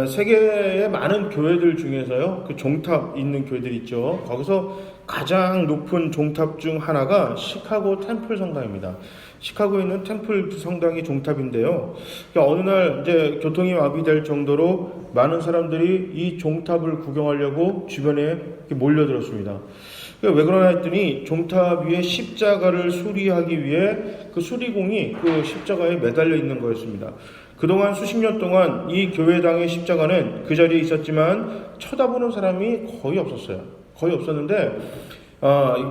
세계의 많은 교회들 중에서요, 그 종탑 있는 교회들 있죠. 거기서 가장 높은 종탑 중 하나가 시카고 템플 성당입니다. 시카고에 있는 템플 성당이 종탑인데요. 그러니까 어느 날 이제 교통이 마비될 정도로 많은 사람들이 이 종탑을 구경하려고 주변에 몰려들었습니다. 왜 그러나 했더니 종탑 위에 십자가를 수리하기 위해 그 수리공이 그 십자가에 매달려 있는 거였습니다. 그동안 수십 년 동안 이 교회당의 십자가는 그 자리에 있었지만 쳐다보는 사람이 거의 없었어요. 거의 없었는데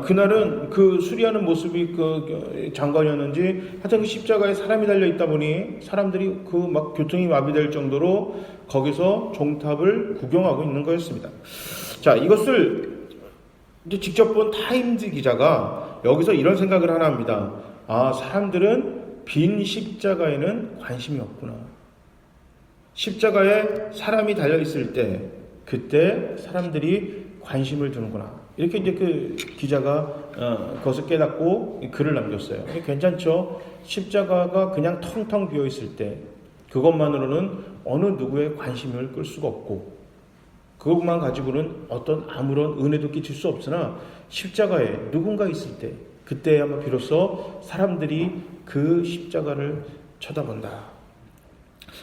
그날은 그 수리하는 모습이 그 장관이었는지 하여튼 그 십자가에 사람이 달려 있다 보니 사람들이 그 막 교통이 마비될 정도로 거기서 종탑을 구경하고 있는 거였습니다. 자, 이것을 이제 직접 본 타임즈 기자가 여기서 이런 생각을 하나 합니다. 사람들은 빈 십자가에는 관심이 없구나. 십자가에 사람이 달려있을 때, 그때 사람들이 관심을 두는구나. 이렇게 이제 그 기자가 그것을 깨닫고 글을 남겼어요. 괜찮죠? 십자가가 그냥 텅텅 비어있을 때, 그것만으로는 어느 누구의 관심을 끌 수가 없고, 그것만 가지고는 어떤 아무런 은혜도 끼칠 수 없으나 십자가에 누군가 있을 때 그때야말로 비로소 사람들이 그 십자가를 쳐다본다.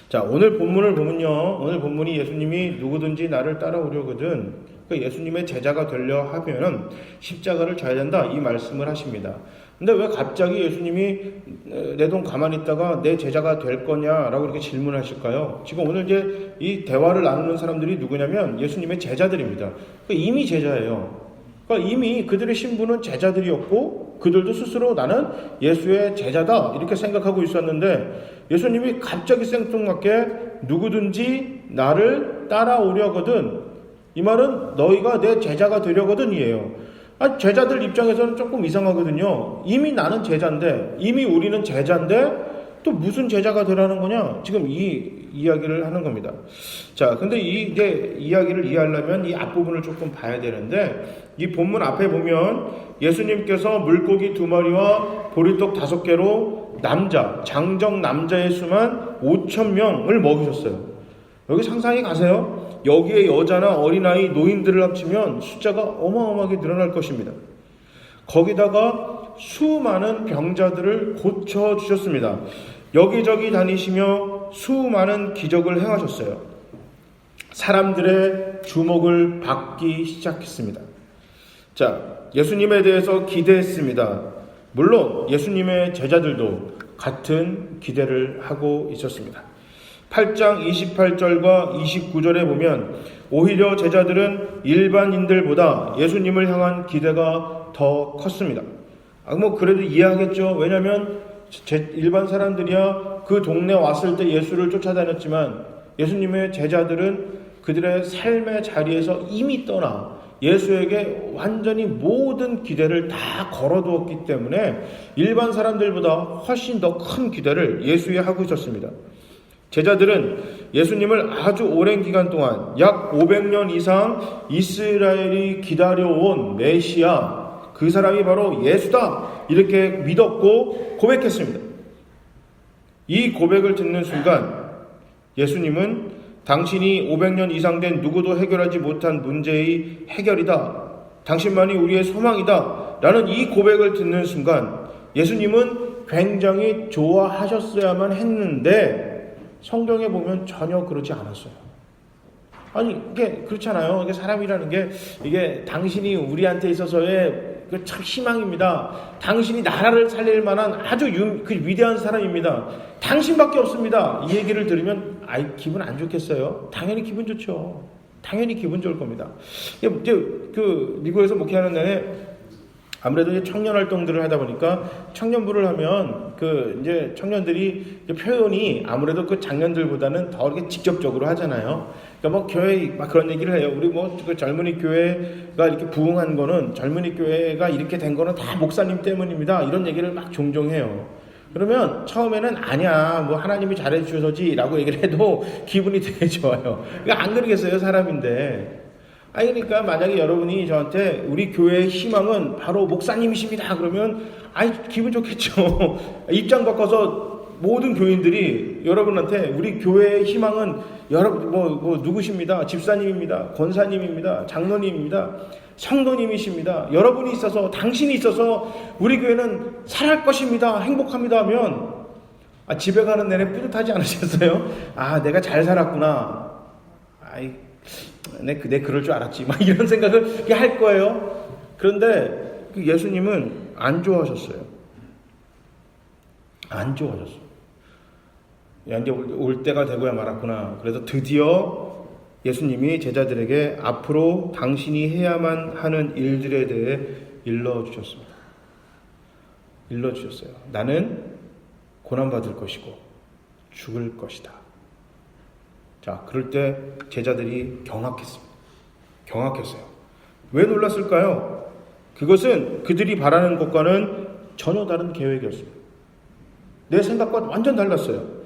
자, 오늘 본문을 보면요, 오늘 본문이 예수님이 누구든지 나를 따라오려거든 예수님의 제자가 되려 하면은 십자가를 져야 된다, 이 말씀을 하십니다. 근데 왜 갑자기 예수님이 내 돈 가만히 있다가 내 제자가 될 거냐라고 이렇게 질문하실까요? 지금 오늘 이제 이 대화를 나누는 사람들이 누구냐면 예수님의 제자들입니다. 이미 제자예요. 그러니까 이미 그들의 신분은 제자들이었고 그들도 스스로 나는 예수의 제자다 이렇게 생각하고 있었는데 예수님이 갑자기 생뚱맞게 누구든지 나를 따라오려거든, 이 말은 너희가 내 제자가 되려거든 이에요. 제자들 입장에서는 조금 이상하거든요. 이미 나는 제자인데, 이미 우리는 제자인데 또 무슨 제자가 되라는 거냐? 지금 이 이야기를 하는 겁니다. 자, 근데 이제 이야기를 이해하려면 이 앞부분을 조금 봐야 되는데, 이 본문 앞에 보면 예수님께서 물고기 2마리와 보리떡 5개로 장정 남자의 수만 5,000명을 먹이셨어요. 여기 상상이 가세요? 여기에 여자나 어린아이, 노인들을 합치면 숫자가 어마어마하게 늘어날 것입니다. 거기다가 수많은 병자들을 고쳐주셨습니다. 여기저기 다니시며 수많은 기적을 행하셨어요. 사람들의 주목을 받기 시작했습니다. 자, 예수님에 대해서 기대했습니다. 물론 예수님의 제자들도 같은 기대를 하고 있었습니다. 8장 28절과 29절에 보면 오히려 제자들은 일반인들보다 예수님을 향한 기대가 더 컸습니다. 그래도 이해하겠죠. 왜냐하면 일반 사람들이야 그 동네 왔을 때 예수를 쫓아다녔지만 예수님의 제자들은 그들의 삶의 자리에서 이미 떠나 예수에게 완전히 모든 기대를 다 걸어두었기 때문에 일반 사람들보다 훨씬 더 큰 기대를 예수에 하고 있었습니다. 제자들은 예수님을 아주 오랜 기간 동안 약 500년 이상 이스라엘이 기다려온 메시아, 그 사람이 바로 예수다 이렇게 믿었고 고백했습니다. 이 고백을 듣는 순간 예수님은 당신이 500년 이상 된 누구도 해결하지 못한 문제의 해결이다, 당신만이 우리의 소망이다 라는 이 고백을 듣는 순간 예수님은 굉장히 좋아하셨어야만 했는데 성경에 보면 전혀 그러지 않았어요. 이게 그렇잖아요. 이게 사람이라는 게 이게 당신이 우리한테 있어서의 참 희망입니다. 당신이 나라를 살릴 만한 아주 위대한 사람입니다. 당신밖에 없습니다. 이 얘기를 들으면 기분 안 좋겠어요? 당연히 기분 좋죠. 당연히 기분 좋을 겁니다. 이제 미국에서 목회하는 내내 아무래도 이제 청년 활동들을 하다 보니까 청년부를 하면 이제 청년들이 표현이 아무래도 그 장년들보다는 더 이렇게 직접적으로 하잖아요. 그러니까 교회 막 그런 얘기를 해요. 우리 그 젊은이 교회가 이렇게 부흥한 거는, 젊은이 교회가 이렇게 된 거는 다 목사님 때문입니다. 이런 얘기를 막 종종 해요. 그러면 처음에는 아니야, 하나님이 잘해주셔서지라고 얘기를 해도 기분이 되게 좋아요. 그러니까 안 그러겠어요, 사람인데. 그러니까 만약에 여러분이 저한테 우리 교회의 희망은 바로 목사님이십니다 그러면 기분 좋겠죠. 입장 바꿔서 모든 교인들이 여러분한테 우리 교회의 희망은 여러분 뭐 누구십니다. 집사님입니다. 권사님입니다. 장로님입니다. 성도님이십니다. 여러분이 있어서 당신이 있어서 우리 교회는 살할 것입니다. 행복합니다 하면 집에 가는 내내 뿌듯하지 않으셨어요? 내가 잘 살았구나. 내 그럴 줄 알았지. 막 이런 생각을 할 거예요. 그런데 예수님은 안 좋아하셨어요. 안 좋아하셨어요. 이제 올 때가 되고야 말았구나. 그래서 드디어 예수님이 제자들에게 앞으로 당신이 해야만 하는 일들에 대해 일러주셨습니다. 일러주셨어요. 나는 고난받을 것이고 죽을 것이다. 자, 그럴 때 제자들이 경악했습니다. 경악했어요. 왜 놀랐을까요? 그것은 그들이 바라는 것과는 전혀 다른 계획이었습니다. 내 생각과 완전 달랐어요.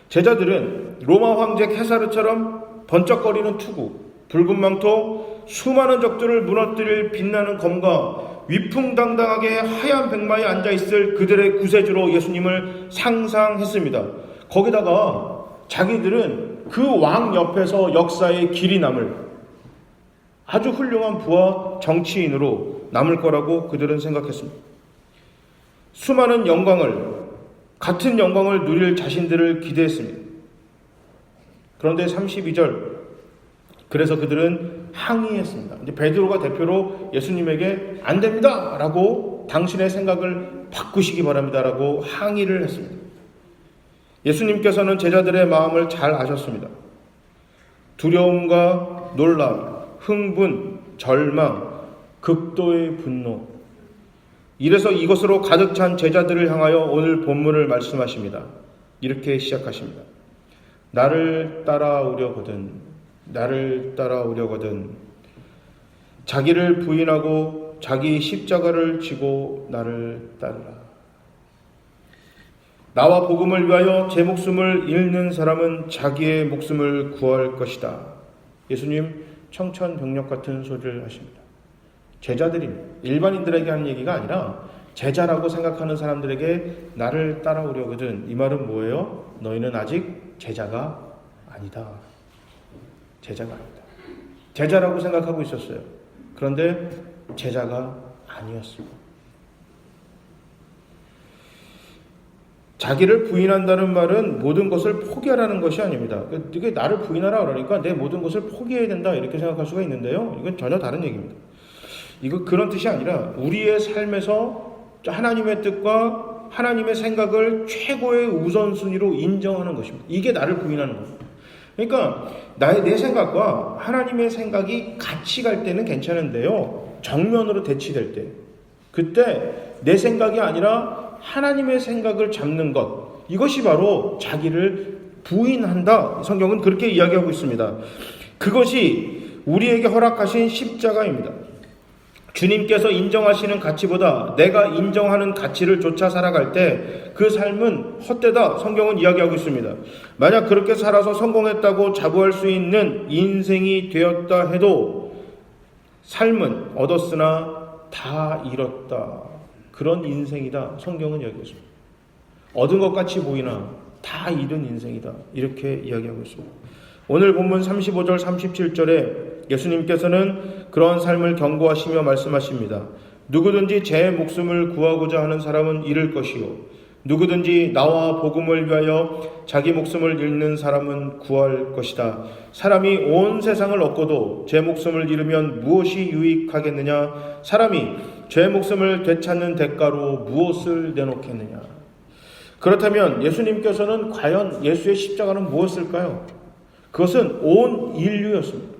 제자들은 로마 황제 케사르처럼 번쩍거리는 투구, 붉은 망토, 수많은 적들을 무너뜨릴 빛나는 검과 위풍당당하게 하얀 백마에 앉아있을 그들의 구세주로 예수님을 상상했습니다. 거기다가 자기들은 그 왕 옆에서 역사의 길이 남을 아주 훌륭한 부와 정치인으로 남을 거라고 그들은 생각했습니다. 수많은 같은 영광을 누릴 자신들을 기대했습니다. 그런데 32절, 그래서 그들은 항의했습니다. 이제 베드로가 대표로 예수님에게 안 됩니다 라고 당신의 생각을 바꾸시기 바랍니다 라고 항의를 했습니다. 예수님께서는 제자들의 마음을 잘 아셨습니다. 두려움과 놀람, 흥분, 절망, 극도의 분노, 이래서 이것으로 가득 찬 제자들을 향하여 오늘 본문을 말씀하십니다. 이렇게 시작하십니다. 나를 따라오려거든 자기를 부인하고 자기 십자가를 지고 나를 따르라. 나와 복음을 위하여 제 목숨을 잃는 사람은 자기의 목숨을 구할 것이다. 예수님 청천벽력 같은 소리를 하십니다. 제자들입니다. 일반인들에게 하는 얘기가 아니라 제자라고 생각하는 사람들에게 나를 따라오려거든. 이 말은 뭐예요? 너희는 아직 제자가 아니다. 제자가 아니다. 제자라고 생각하고 있었어요. 그런데 제자가 아니었습니다. 자기를 부인한다는 말은 모든 것을 포기하라는 것이 아닙니다. 이게 나를 부인하라 그러니까 내 모든 것을 포기해야 된다 이렇게 생각할 수가 있는데요. 이건 전혀 다른 얘기입니다. 이거 그런 뜻이 아니라 우리의 삶에서 하나님의 뜻과 하나님의 생각을 최고의 우선순위로 인정하는 것입니다. 이게 나를 부인하는 겁니다. 그러니까 내 생각과 하나님의 생각이 같이 갈 때는 괜찮은데요. 정면으로 대치될 때, 그때 내 생각이 아니라 하나님의 생각을 잡는 것, 이것이 바로 자기를 부인한다. 성경은 그렇게 이야기하고 있습니다. 그것이 우리에게 허락하신 십자가입니다. 주님께서 인정하시는 가치보다 내가 인정하는 가치를 쫓아 살아갈 때 그 삶은 헛되다. 성경은 이야기하고 있습니다. 만약 그렇게 살아서 성공했다고 자부할 수 있는 인생이 되었다 해도 삶은 얻었으나 다 잃었다. 그런 인생이다. 성경은 이야기하고 있습니다. 얻은 것 같이 보이나 다 잃은 인생이다. 이렇게 이야기하고 있습니다. 오늘 본문 35절 37절에 예수님께서는 그러한 삶을 경고하시며 말씀하십니다. 누구든지 제 목숨을 구하고자 하는 사람은 잃을 것이요 누구든지 나와 복음을 위하여 자기 목숨을 잃는 사람은 구할 것이다. 사람이 온 세상을 얻고도 제 목숨을 잃으면 무엇이 유익하겠느냐? 사람이 제 목숨을 되찾는 대가로 무엇을 내놓겠느냐? 그렇다면 예수님께서는 과연 예수의 십자가는 무엇일까요? 그것은 온 인류였습니다.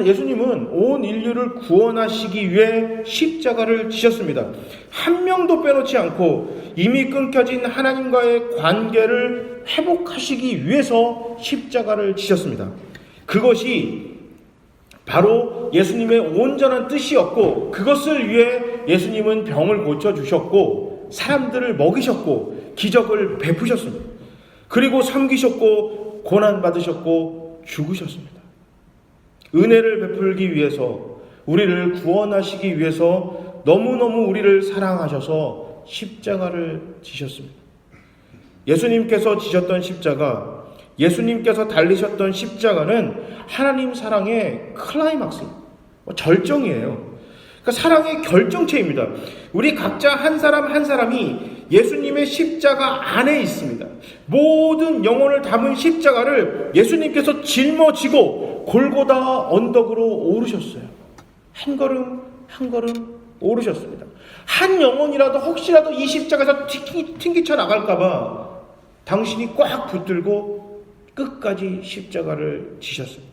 예수님은 온 인류를 구원하시기 위해 십자가를 지셨습니다. 한 명도 빼놓지 않고 이미 끊겨진 하나님과의 관계를 회복하시기 위해서 십자가를 지셨습니다. 그것이 바로 예수님의 온전한 뜻이었고, 그것을 위해 예수님은 병을 고쳐주셨고 사람들을 먹이셨고 기적을 베푸셨습니다. 그리고 섬기셨고 고난받으셨고 죽으셨습니다. 은혜를 베풀기 위해서, 우리를 구원하시기 위해서 너무너무 우리를 사랑하셔서 십자가를 지셨습니다. 예수님께서 지셨던 십자가 예수님께서 달리셨던 십자가는 하나님 사랑의 클라이막스, 절정이에요. 그러니까 사랑의 결정체입니다. 우리 각자 한 사람 한 사람이 예수님의 십자가 안에 있습니다. 모든 영혼을 담은 십자가를 예수님께서 짊어지고 골고다 언덕으로 오르셨어요. 한 걸음 한 걸음 오르셨습니다. 한 영혼이라도 혹시라도 이 십자가에서 튕기쳐 나갈까봐 당신이 꽉 붙들고 끝까지 십자가를 지셨습니다.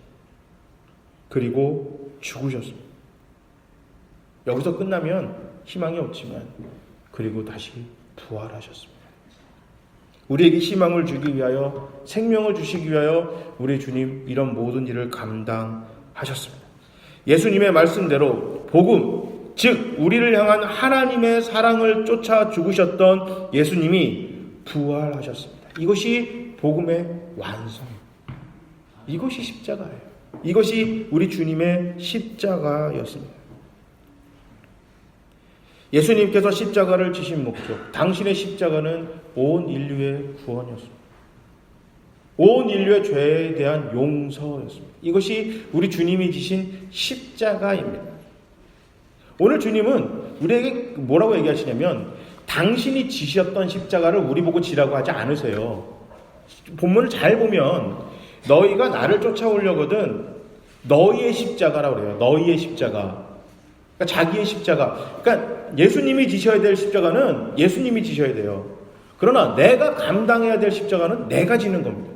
그리고 죽으셨습니다. 여기서 끝나면 희망이 없지만 그리고 다시 부활하셨습니다. 우리에게 희망을 주기 위하여, 생명을 주시기 위하여 우리 주님 이런 모든 일을 감당하셨습니다. 예수님의 말씀대로 복음, 즉 우리를 향한 하나님의 사랑을 쫓아 죽으셨던 예수님이 부활하셨습니다. 이것이 복음의 완성입니다. 이것이 십자가예요. 이것이 우리 주님의 십자가였습니다. 예수님께서 십자가를 지신 목적, 당신의 십자가는 온 인류의 구원이었습니다. 온 인류의 죄에 대한 용서였습니다. 이것이 우리 주님이 지신 십자가입니다. 오늘 주님은 우리에게 뭐라고 얘기하시냐면 당신이 지셨던 십자가를 우리 보고 지라고 하지 않으세요. 본문을 잘 보면 너희가 나를 쫓아오려거든 너희의 십자가라고 그래요. 너희의 십자가. 그러니까 자기의 십자가. 그러니까 예수님이 지셔야 될 십자가는 예수님이 지셔야 돼요. 그러나 내가 감당해야 될 십자가는 내가 지는 겁니다.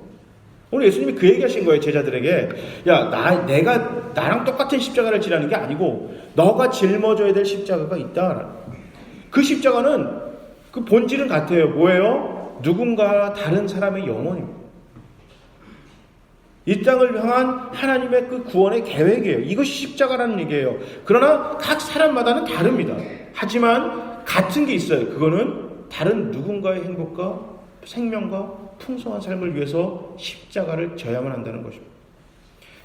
오늘 예수님이 그 얘기하신 거예요. 제자들에게. 야, 내가 나랑 똑같은 십자가를 지라는 게 아니고 너가 짊어져야 될 십자가가 있다. 그 십자가는 그 본질은 같아요. 뭐예요? 누군가 다른 사람의 영혼입니다. 이 땅을 향한 하나님의 그 구원의 계획이에요. 이것이 십자가라는 얘기예요. 그러나 각 사람마다는 다릅니다. 하지만 같은 게 있어요. 그거는 다른 누군가의 행복과 생명과 풍성한 삶을 위해서 십자가를 져야만 한다는 것입니다.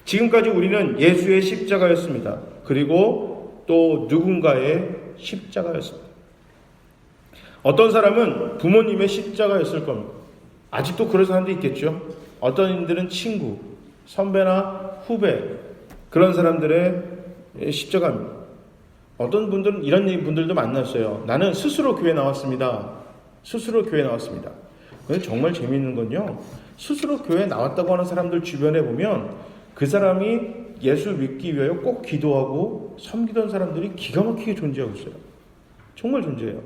지금까지 우리는 예수의 십자가였습니다. 그리고 또 누군가의 십자가였습니다. 어떤 사람은 부모님의 십자가였을 겁니다. 아직도 그런 사람도 있겠죠. 어떤 이들은 친구, 선배나 후배, 그런 사람들의 십자가입니다. 어떤 분들은 이런 분들도 만났어요. 나는 스스로 교회 나왔습니다. 스스로 교회 나왔습니다. 근데 정말 재미있는 건요. 스스로 교회 나왔다고 하는 사람들 주변에 보면 그 사람이 예수 믿기 위하여 꼭 기도하고 섬기던 사람들이 기가 막히게 존재하고 있어요. 정말 존재해요.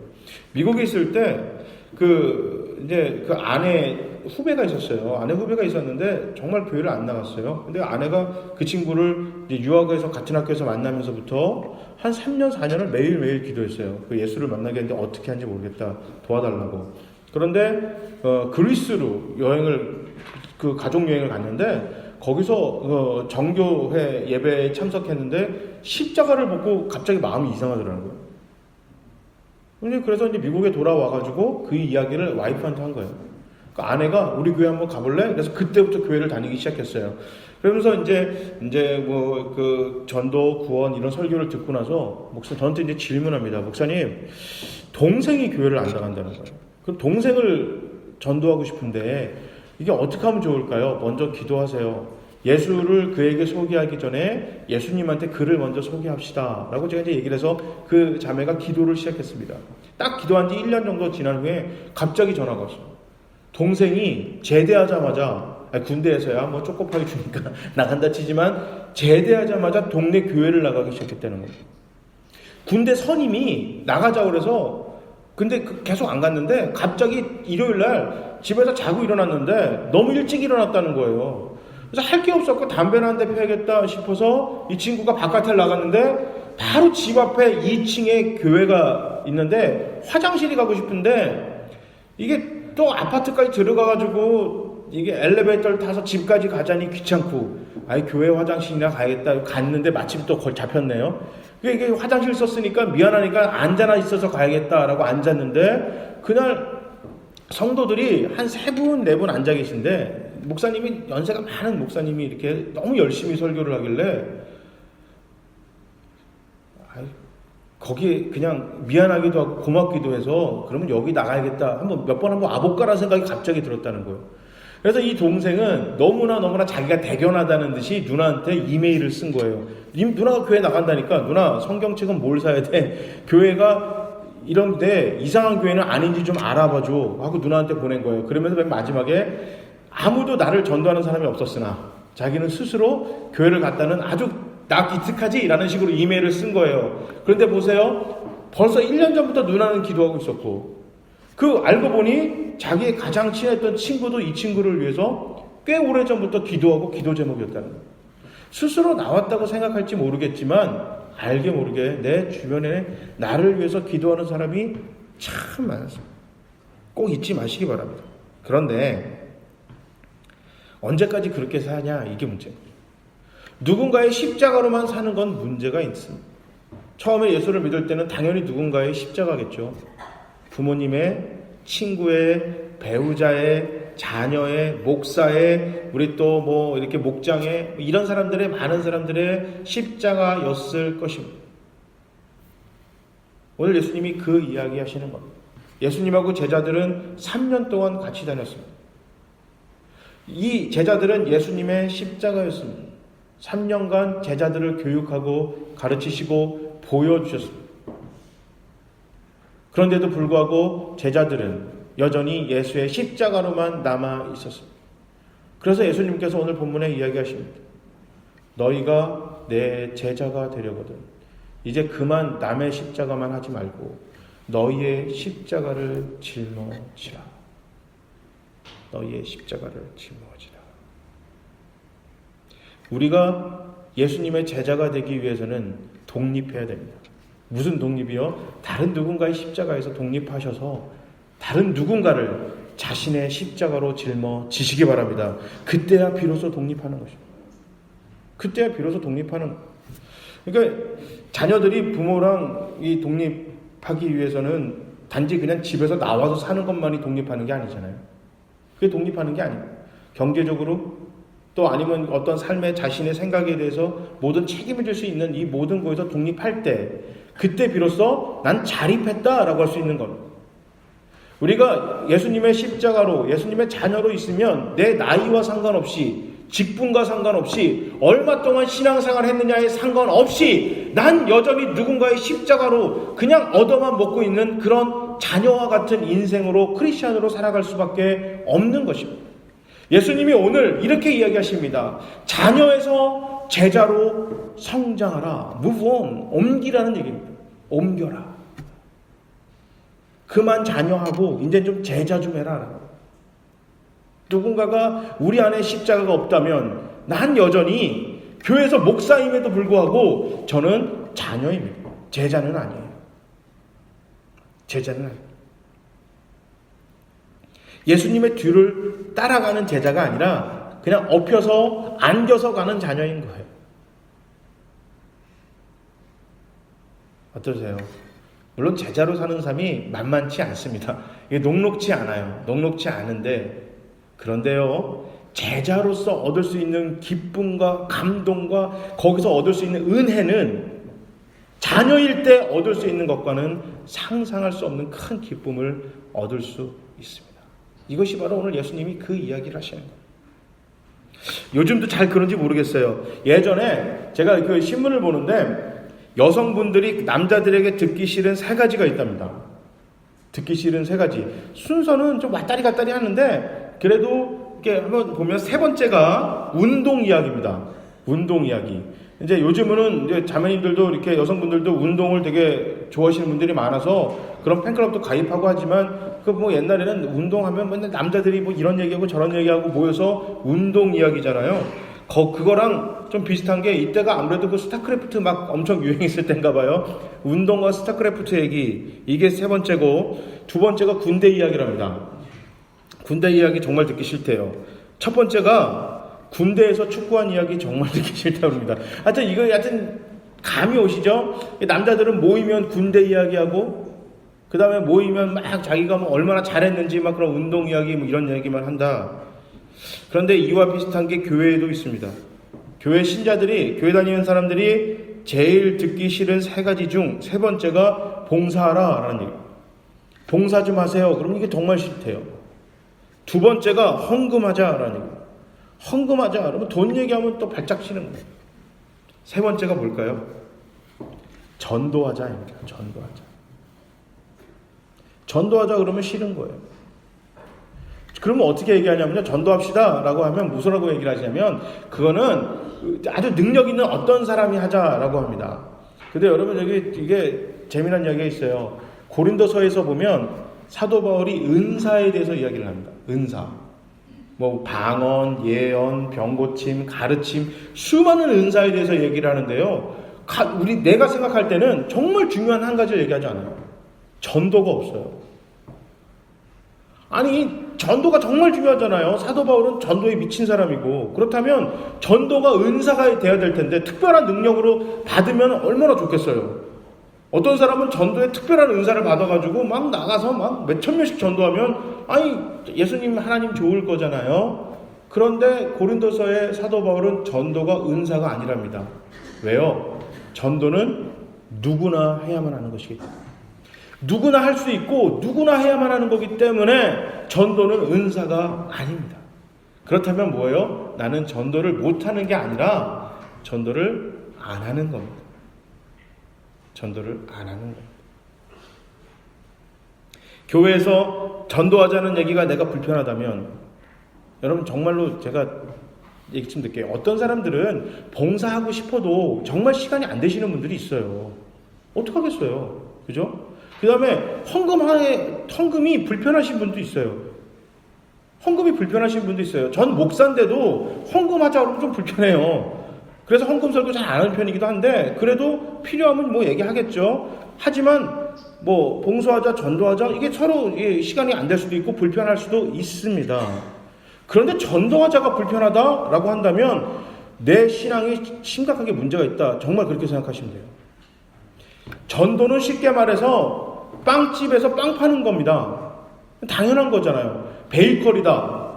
미국에 있을 때 그 아내 후배가 있었어요. 아내 후배가 있었는데 정말 교회를 안 나갔어요. 근데 아내가 그 친구를 이제 유학에서 같은 학교에서 만나면서부터 한 3년, 4년을 매일매일 기도했어요. 그 예수를 만나게 했는데 어떻게 하는지 모르겠다. 도와달라고. 그런데 그리스로 그 가족 여행을 갔는데 거기서 정교회 예배에 참석했는데 십자가를 보고 갑자기 마음이 이상하더라고요. 그래서 이제 미국에 돌아와가지고 그 이야기를 와이프한테 한 거예요. 그 아내가 우리 교회 한번 가볼래? 그래서 그때부터 교회를 다니기 시작했어요. 그러면서 이제 뭐 그 전도, 구원 이런 설교를 듣고 나서 목사님 저한테 이제 질문합니다. 목사님, 동생이 교회를 안 나간다는 거예요. 그럼 동생을 전도하고 싶은데 이게 어떻게 하면 좋을까요? 먼저 기도하세요. 예수를 그에게 소개하기 전에 예수님한테 그를 먼저 소개합시다 라고 제가 이제 얘기를 해서 그 자매가 기도를 시작했습니다. 딱 기도한 지 1년 정도 지난 후에 갑자기 전화가 왔어요. 동생이 제대하자마자 군대에서야 뭐 쪼꼬파이 주니까 나간다 치지만 제대하자마자 동네 교회를 나가기 시작했다는 거예요. 군대 선임이 나가자고 그래서 근데 계속 안 갔는데 갑자기 일요일날 집에서 자고 일어났는데 너무 일찍 일어났다는 거예요. 그래서 할 게 없었고 담배나 한 대 피워야겠다 싶어서 이 친구가 바깥에 나갔는데 바로 집 앞에 2층에 교회가 있는데 화장실이 가고 싶은데 이게 또 아파트까지 들어가가지고 이게 엘리베이터를 타서 집까지 가자니 귀찮고 교회 화장실이나 가야겠다 갔는데 마침 또 거기 잡혔네요. 이게 화장실 썼으니까 미안하니까 앉아나 있어서 가야겠다라고 앉았는데 그날 성도들이 한 3분, 4분 앉아 계신데 목사님이 연세가 많은 목사님이 이렇게 너무 열심히 설교를 하길래 거기에 그냥 미안하기도 하고 고맙기도 해서 그러면 여기 나가야겠다 몇 번 한번 와볼까라는 생각이 갑자기 들었다는 거예요. 그래서 이 동생은 너무나 자기가 대견하다는 듯이 누나한테 이메일을 쓴 거예요. 누나가 교회 나간다니까 누나 성경책은 뭘 사야 돼? 교회가 이런데 이상한 교회는 아닌지 좀 알아봐줘 하고 누나한테 보낸 거예요. 그러면서 맨 마지막에 아무도 나를 전도하는 사람이 없었으나 자기는 스스로 교회를 갔다는 아주 나 기특하지? 라는 식으로 이메일을 쓴 거예요. 그런데 보세요. 벌써 1년 전부터 누나는 기도하고 있었고 알고 보니 자기의 가장 친했던 친구도 이 친구를 위해서 꽤 오래전부터 기도하고 기도 제목이었다는 거예요. 스스로 나왔다고 생각할지 모르겠지만 알게 모르게 내 주변에 나를 위해서 기도하는 사람이 참 많았어요. 꼭 잊지 마시기 바랍니다. 그런데 언제까지 그렇게 사냐 이게 문제예요. 누군가의 십자가로만 사는 건 문제가 있습니다. 처음에 예수를 믿을 때는 당연히 누군가의 십자가겠죠. 부모님의, 친구의, 배우자의, 자녀의, 목사의, 우리 또 뭐 이렇게 목장의 이런 사람들의 많은 사람들의 십자가였을 것입니다. 오늘 예수님이 그 이야기 하시는 겁니다. 예수님하고 제자들은 3년 동안 같이 다녔습니다. 이 제자들은 예수님의 십자가였습니다. 3년간 제자들을 교육하고 가르치시고 보여주셨습니다. 그런데도 불구하고 제자들은 여전히 예수의 십자가로만 남아 있었습니다. 그래서 예수님께서 오늘 본문에 이야기하십니다. 너희가 내 제자가 되려거든 이제 그만 남의 십자가만 하지 말고 너희의 십자가를 짊어지라. 너희의 십자가를 짊어지라. 우리가 예수님의 제자가 되기 위해서는 독립해야 됩니다. 무슨 독립이요? 다른 누군가의 십자가에서 독립하셔서 다른 누군가를 자신의 십자가로 짊어지시기 바랍니다. 그때야 비로소 독립하는 것입니다. 그때야 비로소 독립하는 거예요. 그러니까 자녀들이 부모랑 이 독립하기 위해서는 단지 그냥 집에서 나와서 사는 것만이 독립하는 게 아니잖아요. 그게 독립하는 게 아니에요. 경제적으로 또 아니면 어떤 삶의 자신의 생각에 대해서 모든 책임을 질 수 있는 이 모든 거에서 독립할 때 그때 비로소 난 자립했다라고 할 수 있는 겁니다. 우리가 예수님의 십자가로 예수님의 자녀로 있으면 내 나이와 상관없이 직분과 상관없이 얼마 동안 신앙생활 했느냐에 상관없이 난 여전히 누군가의 십자가로 그냥 얻어만 먹고 있는 그런 자녀와 같은 인생으로 크리스찬으로 살아갈 수밖에 없는 것입니다. 예수님이 오늘 이렇게 이야기하십니다. 자녀에서 제자로 성장하라. move on. 옮기라는 얘기입니다. 옮겨라. 그만 자녀하고 이제 좀 제자 좀 해라. 누군가가 우리 안에 십자가가 없다면 난 여전히 교회에서 목사임에도 불구하고 저는 자녀입니다. 제자는 아니에요. 제자는 아니에요. 예수님의 뒤를 따라가는 제자가 아니라 그냥 엎혀서 안겨서 가는 자녀인 거예요. 어떠세요? 물론 제자로 사는 삶이 만만치 않습니다. 이게 녹록치 않아요. 녹록치 않은데 그런데요, 제자로서 얻을 수 있는 기쁨과 감동과 거기서 얻을 수 있는 은혜는 자녀일 때 얻을 수 있는 것과는 상상할 수 없는 큰 기쁨을 얻을 수 있습니다. 이것이 바로 오늘 예수님이 그 이야기를 하시는 거예요. 요즘도 잘 그런지 모르겠어요. 예전에 제가 그 신문을 보는데 여성분들이 남자들에게 듣기 싫은 3가지가 있답니다. 듣기 싫은 3가지. 순서는 좀 왔다리 갔다리 하는데 그래도 이렇게 한번 보면 3번째가 운동 이야기입니다. 운동 이야기. 이제 요즘은 이제 자매님들도 이렇게 여성분들도 운동을 되게 좋아하시는 분들이 많아서 그런 팬클럽도 가입하고 하지만 그 뭐 옛날에는 운동하면 맨날 남자들이 뭐 이런 얘기하고 저런 얘기하고 모여서 운동 이야기잖아요. 그거랑 좀 비슷한 게 이때가 아무래도 그 스타크래프트 막 엄청 유행했을 때인가 봐요. 운동과 스타크래프트 얘기 이게 3번째고 2번째가 군대 이야기랍니다. 군대 이야기 정말 듣기 싫대요. 첫 번째가 군대에서 축구한 이야기 정말 듣기 싫다고 합니다. 하여튼 감이 오시죠? 남자들은 모이면 군대 이야기하고 그 다음에 모이면 막 자기가 뭐 얼마나 잘했는지 막 그런 운동 이야기 뭐 이런 얘기만 한다. 그런데 이와 비슷한 게 교회에도 있습니다. 교회 신자들이 교회 다니는 사람들이 제일 듣기 싫은 3가지 중 3번째가 봉사하라 라는 얘기. 봉사 좀 하세요. 그럼 이게 정말 싫대요. 두 번째가 헌금하자라는 얘기예요. 헌금하자. 그러면 돈 얘기하면 또 발작 치는 거예요. 세 번째가 뭘까요? 전도하자입니다. 전도하자 그러면 싫은 거예요. 그러면 어떻게 얘기하냐면요. 전도합시다 라고 하면 무엇이라고 얘기를 하시냐면 그거는 아주 능력 있는 어떤 사람이 하자라고 합니다. 근데 여러분 이게 재미난 이야기가 있어요. 고린도서에서 보면 사도 바울이 은사에 대해서 이야기를 합니다. 은사. 뭐 방언, 예언, 병고침, 가르침 수많은 은사에 대해서 얘기를 하는데요. 내가 생각할 때는 정말 중요한 한 가지를 얘기하지 않아요. 전도가 없어요. 아니 전도가 정말 중요하잖아요. 사도 바울은 전도에 미친 사람이고 그렇다면 전도가 은사가 돼야 될 텐데 특별한 능력으로 받으면 얼마나 좋겠어요. 어떤 사람은 전도에 특별한 은사를 받아가지고 막 나가서 막 몇천 명씩 전도하면 아니 예수님 하나님 좋을 거잖아요. 그런데 고린도서의 사도 바울은 전도가 은사가 아니랍니다. 왜요? 전도는 누구나 해야만 하는 것이기 때문에 누구나 할 수 있고 누구나 해야만 하는 거기 때문에 전도는 은사가 아닙니다. 그렇다면 뭐예요? 나는 전도를 못하는 게 아니라 전도를 안 하는 겁니다. 전도를 안 하는 겁니다. 교회에서 전도하자는 얘기가 내가 불편하다면 여러분 정말로 제가 얘기 좀 드릴게요. 어떤 사람들은 봉사하고 싶어도 정말 시간이 안 되시는 분들이 있어요. 어떡하겠어요. 그죠? 그 다음에 헌금이 불편하신 분도 있어요. 헌금이 불편하신 분도 있어요. 전 목사인데도 헌금하자 그러면 좀 불편해요. 그래서 헌금 설교 잘 안 하는 편이기도 한데 그래도 필요하면 뭐 얘기하겠죠. 하지만 뭐 봉사하자 전도하자 이게 서로 시간이 안 될 수도 있고 불편할 수도 있습니다. 그런데 전도하자가 불편하다라고 한다면 내 신앙이 심각하게 문제가 있다. 정말 그렇게 생각하시면 돼요. 전도는 쉽게 말해서 빵집에서 빵 파는 겁니다. 당연한 거잖아요. 베이커리다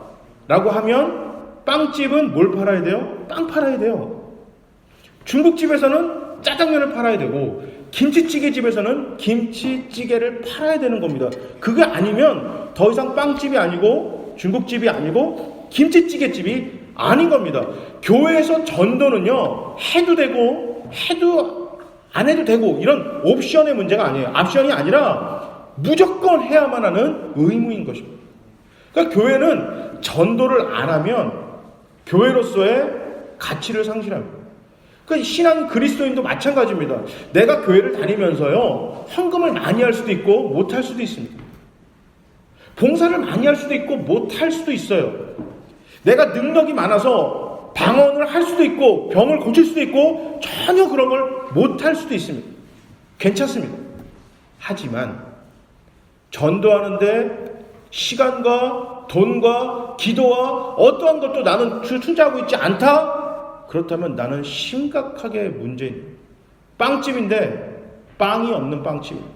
라고 하면 빵집은 뭘 팔아야 돼요? 빵 팔아야 돼요. 중국집에서는 짜장면을 팔아야 되고 김치찌개집에서는 김치찌개를 팔아야 되는 겁니다. 그게 아니면 더 이상 빵집이 아니고 중국집이 아니고 김치찌개집이 아닌 겁니다. 교회에서 전도는요 해도 되고 안 해도 되고 이런 옵션의 문제가 아니에요. 옵션이 아니라 무조건 해야만 하는 의무인 것입니다. 그러니까 교회는 전도를 안 하면 교회로서의 가치를 상실합니다. 그러니까 신앙 그리스도인도 마찬가지입니다. 내가 교회를 다니면서요 헌금을 많이 할 수도 있고 못 할 수도 있습니다. 봉사를 많이 할 수도 있고 못 할 수도 있어요. 내가 능력이 많아서 방언을 할 수도 있고 병을 고칠 수도 있고 전혀 그런 걸 못 할 수도 있습니다. 괜찮습니다. 하지만 전도하는데 시간과 돈과 기도와 어떠한 것도 나는 투자하고 있지 않다? 그렇다면 나는 심각하게 문제입니다. 빵집인데 빵이 없는 빵집입니다.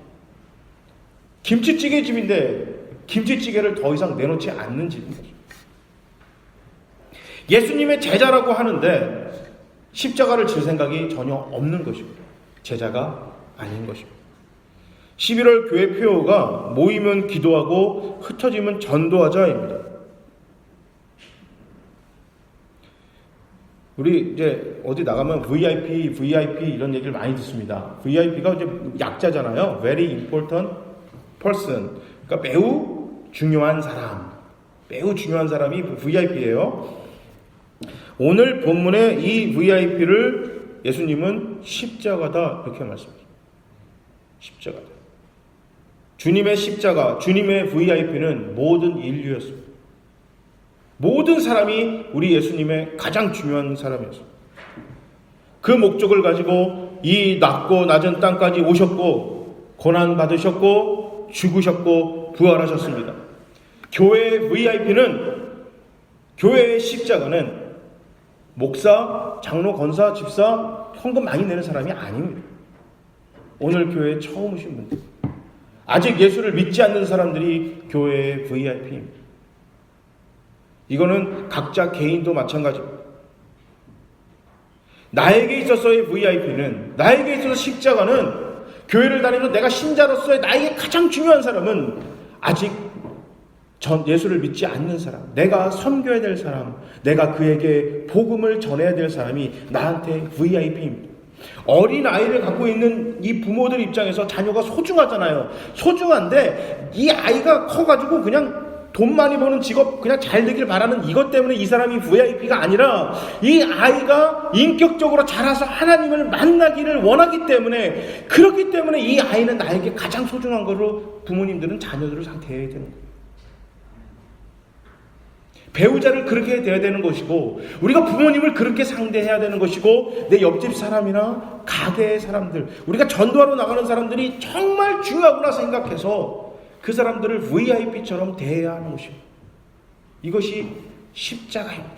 김치찌개집인데 김치찌개를 더 이상 내놓지 않는 집입니다. 예수님의 제자라고 하는데 십자가를 질 생각이 전혀 없는 것입니다. 제자가 아닌 것입니다. 11월 교회 표어가 모이면 기도하고 흩어지면 전도하자입니다. 우리 이제 어디 나가면 VIP 이런 얘기를 많이 듣습니다. VIP가 이제 약자잖아요. Very important person. 그러니까 매우 중요한 사람. 매우 중요한 사람이 VIP예요. 오늘 본문의 이 VIP를 예수님은 십자가다 이렇게 말씀하십니다. 십자가다. 주님의 십자가, 주님의 VIP는 모든 인류였습니다. 모든 사람이 우리 예수님의 가장 중요한 사람이었습니다. 그 목적을 가지고 이 낮고 낮은 땅까지 오셨고 고난 받으셨고 죽으셨고 부활하셨습니다. 교회의 VIP는 교회의 십자가는 목사, 장로, 권사, 집사, 헌금 많이 내는 사람이 아닙니다. 오늘 교회에 처음 오신 분들, 아직 예수를 믿지 않는 사람들이 교회의 VIP입니다. 이거는 각자 개인도 마찬가지입니다. 나에게 있어서의 VIP는, 나에게 있어서 십자가는, 교회를 다니면서 내가 신자로서의 나에게 가장 중요한 사람은 아직 예수를 믿지 않는 사람, 내가 섬겨야 될 사람, 내가 그에게 복음을 전해야 될 사람이 나한테 VIP입니다. 어린 아이를 갖고 있는 이 부모들 입장에서 자녀가 소중하잖아요. 소중한데 이 아이가 커가지고 그냥 돈 많이 버는 직업 그냥 잘 되길 바라는 이것 때문에 이 사람이 VIP가 아니라 이 아이가 인격적으로 자라서 하나님을 만나기를 원하기 때문에, 그렇기 때문에 이 아이는 나에게 가장 소중한 거로 부모님들은 자녀들을 상대해야 되는 거예요. 배우자를 그렇게 대해야 되는 것이고, 우리가 부모님을 그렇게 상대해야 되는 것이고, 내 옆집 사람이나 가게의 사람들, 우리가 전도하러 나가는 사람들이 정말 중요하구나 생각해서 그 사람들을 VIP처럼 대해야 하는 것입니다. 이것이 십자가입니다.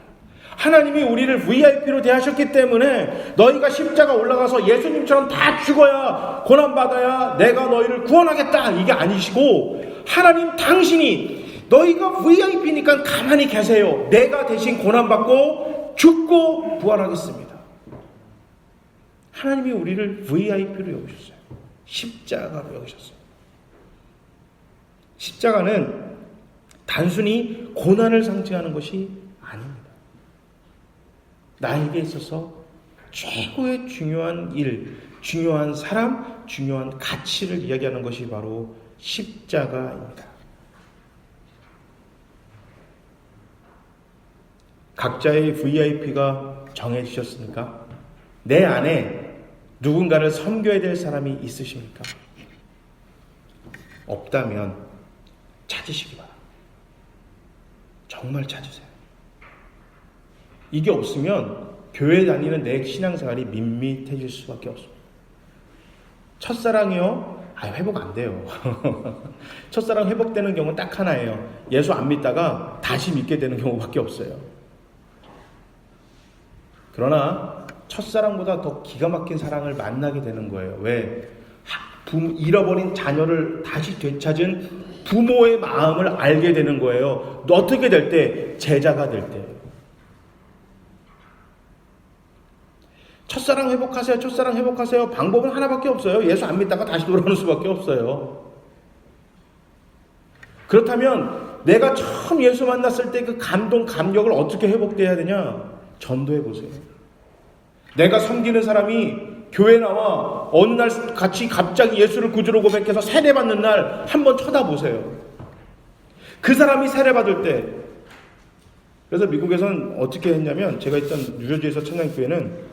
하나님이 우리를 VIP로 대하셨기 때문에 너희가 십자가 올라가서 예수님처럼 다 죽어야, 고난받아야 내가 너희를 구원하겠다, 이게 아니시고, 하나님 당신이 너희가 VIP니까 가만히 계세요. 내가 대신 고난받고 죽고 부활하겠습니다. 하나님이 우리를 VIP로 여기셨어요. 십자가로 여기셨어요. 십자가는 단순히 고난을 상징하는 것이 아닙니다. 나에게 있어서 최고의 중요한 일, 중요한 사람, 중요한 가치를 이야기하는 것이 바로 십자가입니다. 각자의 VIP가 정해지셨습니까? 내 안에 누군가를 섬겨야 될 사람이 있으십니까? 없다면 찾으시기 바랍니다. 정말 찾으세요. 이게 없으면 교회 다니는 내 신앙생활이 밋밋해질 수밖에 없습니다. 첫사랑이요? 회복 안 돼요. 첫사랑 회복되는 경우는 딱 하나예요. 예수 안 믿다가 다시 믿게 되는 경우밖에 없어요. 그러나 첫사랑보다 더 기가 막힌 사랑을 만나게 되는 거예요. 왜? 잃어버린 자녀를 다시 되찾은 부모의 마음을 알게 되는 거예요. 어떻게 될 때? 제자가 될 때. 첫사랑 회복하세요. 첫사랑 회복하세요. 방법은 하나밖에 없어요. 예수 안 믿다가 다시 돌아오는 수밖에 없어요. 그렇다면 내가 처음 예수 만났을 때 그 감동, 감격을 어떻게 회복돼야 되냐? 전도해 보세요. 내가 섬기는 사람이 교회 나와 어느 날 같이 갑자기 예수를 구주로 고백해서 세례받는 날 한번 쳐다보세요. 그 사람이 세례받을 때, 그래서 미국에서는 어떻게 했냐면, 제가 있던 뉴저지에서 천양교회는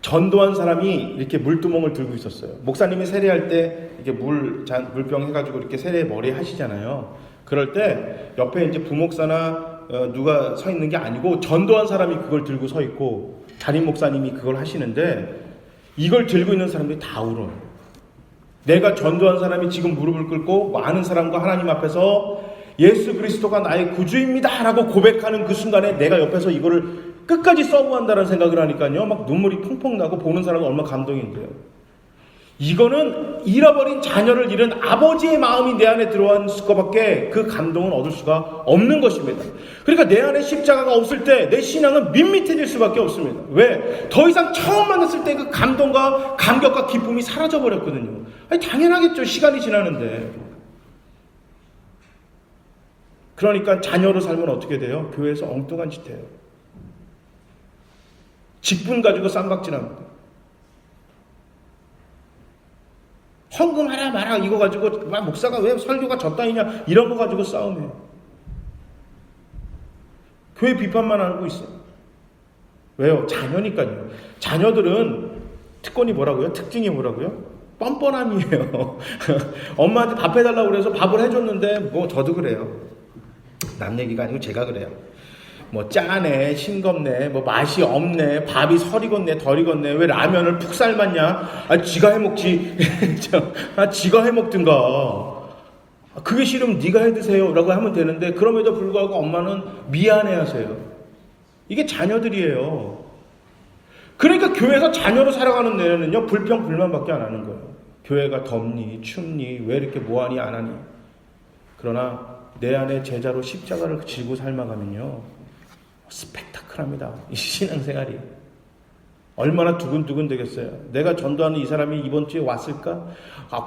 전도한 사람이 이렇게 물두멍을 들고 있었어요. 목사님이 세례할 때 이렇게 물병 해가지고 이렇게 세례 머리 하시잖아요. 그럴 때 옆에 이제 부목사나 누가 서 있는 게 아니고 전도한 사람이 그걸 들고 서 있고 담임 목사님이 그걸 하시는데, 이걸 들고 있는 사람들이 다 울어요. 내가 전도한 사람이 지금 무릎을 꿇고 많은 사람과 하나님 앞에서 예수 그리스도가 나의 구주입니다 라고 고백하는 그 순간에 내가 옆에서 이거를 끝까지 서브한다는 생각을 하니까요, 막 눈물이 펑펑 나고 보는 사람은 얼마나 감동인데요. 이거는 잃어버린 자녀를 잃은 아버지의 마음이 내 안에 들어왔을 것밖에 그 감동은 얻을 수가 없는 것입니다. 그러니까 내 안에 십자가가 없을 때 내 신앙은 밋밋해질 수밖에 없습니다. 왜? 더 이상 처음 만났을 때 그 감동과 감격과 기쁨이 사라져버렸거든요. 당연하겠죠. 시간이 지나는데. 그러니까 자녀로 살면 어떻게 돼요? 교회에서 엉뚱한 짓 해요. 직분 가지고 쌈박질합니다. 헌금 하라 마라 이거 가지고 목사가 왜 설교가 졌다이냐 이런 거 가지고 싸움해요. 교회 비판만 하고 있어요. 왜요? 자녀니까요. 자녀들은 특권이 뭐라고요? 특징이 뭐라고요? 뻔뻔함이에요. 엄마한테 밥 해달라고 그래서 밥을 해줬는데 뭐 저도 그래요. 남 얘기가 아니고 제가 그래요. 뭐 짜네, 싱겁네, 뭐 맛이 없네, 밥이 설 익었네, 덜 익었네, 왜 라면을 푹 삶았냐? 지가 해먹지. 지가 해먹든가. 그게 싫으면 네가 해드세요 라고 하면 되는데, 그럼에도 불구하고 엄마는 미안해하세요. 이게 자녀들이에요. 그러니까 교회에서 자녀로 살아가는 내내는요, 불평 불만밖에 안 하는 거예요. 교회가 덥니, 춥니, 왜 이렇게 뭐하니 안 하니. 그러나 내 안에 제자로 십자가를 지고 삶아가면요, 스펙타클합니다. 이 신앙생활이. 얼마나 두근두근 되겠어요. 내가 전도하는 이 사람이 이번 주에 왔을까?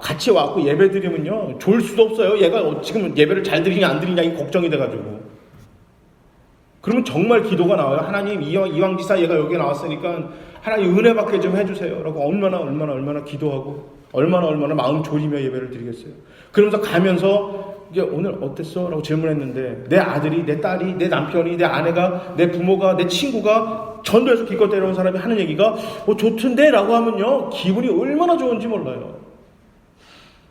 같이 왔고 예배 드리면요, 좋을 수도 없어요. 얘가 지금 예배를 잘 드리냐 안 드리냐 이 걱정이 돼가지고. 그러면 정말 기도가 나와요. 하나님, 이왕지사 얘가 여기 나왔으니까 하나님 은혜 받게 좀 해주세요 라고 얼마나 기도하고 얼마나 마음 졸이며 예배를 드리겠어요. 그러면서 가면서 이제 오늘 어땠어? 라고 질문했는데 내 아들이, 내 딸이, 내 남편이, 내 아내가, 내 부모가, 내 친구가 전도해서 기껏 데려온 사람이 하는 얘기가 좋던데 라고 하면요, 기분이 얼마나 좋은지 몰라요.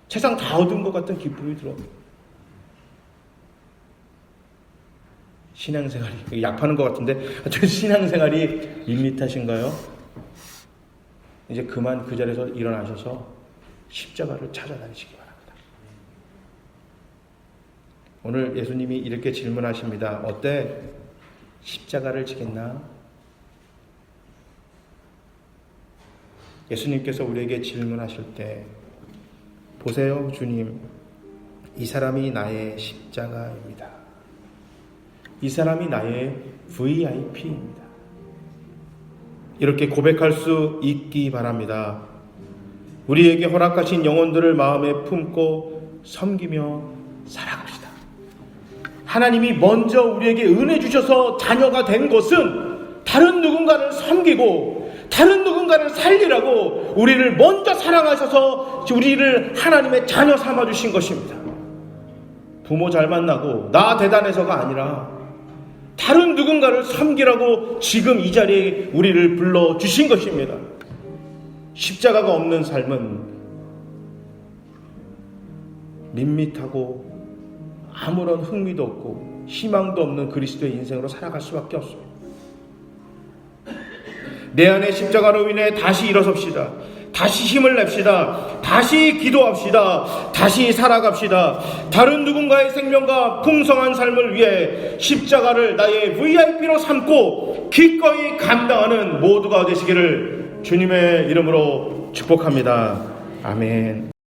세상 다 얻은 것 같은 기쁨이 들어요. 신앙생활이, 약 파는 것 같은데 신앙생활이 밋밋하신가요? 이제 그만 그 자리에서 일어나셔서 십자가를 찾아다니시기 바랍니다. 오늘 예수님이 이렇게 질문하십니다. 어때? 십자가를 지겠나? 예수님께서 우리에게 질문하실 때 보세요, 주님, 이 사람이 나의 십자가입니다. 이 사람이 나의 VIP입니다. 이렇게 고백할 수 있기 바랍니다. 우리에게 허락하신 영혼들을 마음에 품고 섬기며 살아갑시다. 하나님이 먼저 우리에게 은혜 주셔서 자녀가 된 것은 다른 누군가를 섬기고 다른 누군가를 살리라고 우리를 먼저 사랑하셔서 우리를 하나님의 자녀 삼아주신 것입니다. 부모 잘 만나고 나 대단해서가 아니라 다른 누군가를 섬기라고 지금 이 자리에 우리를 불러주신 것입니다. 십자가가 없는 삶은 밋밋하고 아무런 흥미도 없고 희망도 없는 그리스도의 인생으로 살아갈 수밖에 없습니다. 내 안에 십자가로 인해 다시 일어섭시다. 다시 힘을 냅시다. 다시 기도합시다. 다시 살아갑시다. 다른 누군가의 생명과 풍성한 삶을 위해 십자가를 나의 VIP로 삼고 기꺼이 감당하는 모두가 되시기를 주님의 이름으로 축복합니다. 아멘.